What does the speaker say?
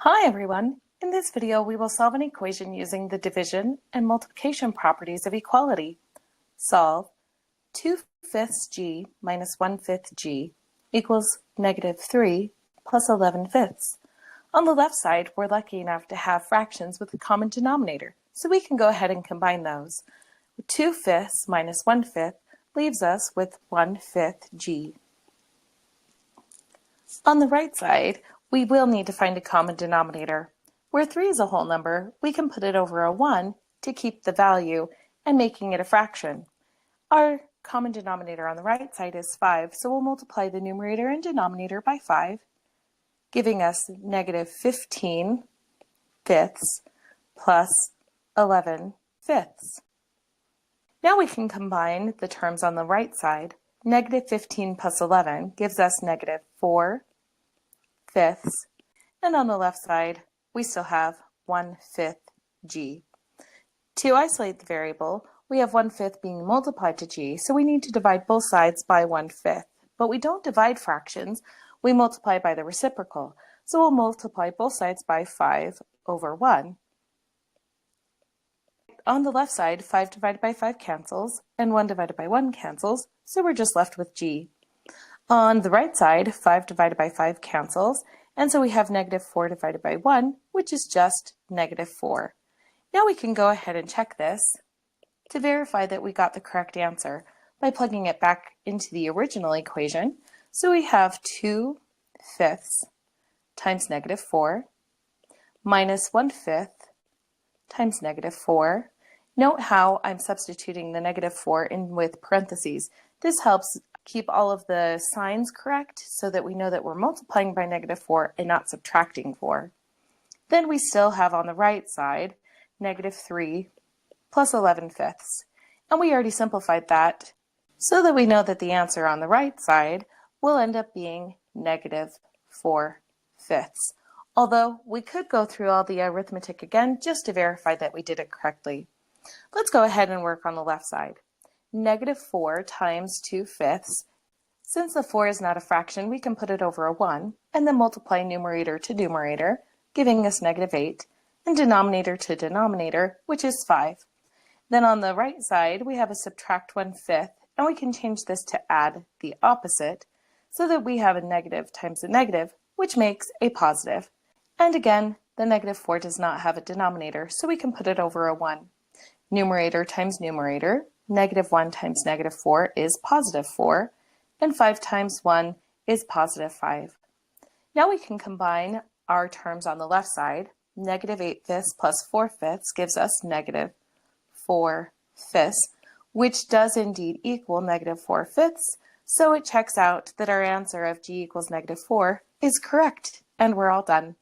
Hi everyone! In this video we will solve an equation using the division and multiplication properties of equality. Solve 2/5 g minus 1/5 g equals -3 plus 11/5. On the left side we're lucky enough to have fractions with a common denominator, so we can go ahead and combine those. 2/5 minus 1/5 leaves us with 1/5 g. On the right side, we will need to find a common denominator. Where 3 is a whole number, we can put it over a 1 to keep the value and making it a fraction. Our common denominator on the right side is 5, so we'll multiply the numerator and denominator by 5, giving us -15 fifths plus 11 fifths. Now we can combine the terms on the right side. -15 plus 11 gives us -4 fifths, and on the left side we still have 1/5 g. To isolate the variable, we have 1/5 being multiplied to g, so we need to divide both sides by 1/5. But we don't divide fractions, we multiply by the reciprocal. So we'll multiply both sides by 5 over 1. On the left side, 5 divided by 5 cancels, and 1 divided by 1 cancels, so we're just left with g. On the right side, 5 divided by 5 cancels, and so we have -4 divided by 1, which is just -4. Now we can go ahead and check this to verify that we got the correct answer by plugging it back into the original equation. So we have 2/5 times -4 minus 1/5 times -4. Note how I'm substituting the -4 in with parentheses. This helps keep all of the signs correct so that we know that we're multiplying by -4 and not subtracting 4. Then we still have on the right side -3 plus 11 fifths. And we already simplified that so that we know that the answer on the right side will end up being -4 fifths. Although we could go through all the arithmetic again just to verify that we did it correctly. Let's go ahead and work on the left side. -4 times 2/5. Since the 4 is not a fraction, we can put it over a 1 and then multiply numerator to numerator, giving us -8, and denominator to denominator, which is 5. Then on the right side, we have a subtract 1/5, and we can change this to add the opposite so that we have a negative times a negative, which makes a positive. And again, the -4 does not have a denominator, so we can put it over a 1. Numerator times numerator, -1 times -4 is +4, and 5 times 1 is +5. Now we can combine our terms on the left side. -8/5 plus 4/5 gives us -4/5, which does indeed equal -4/5, so it checks out that our answer of g equals -4 is correct, and we're all done.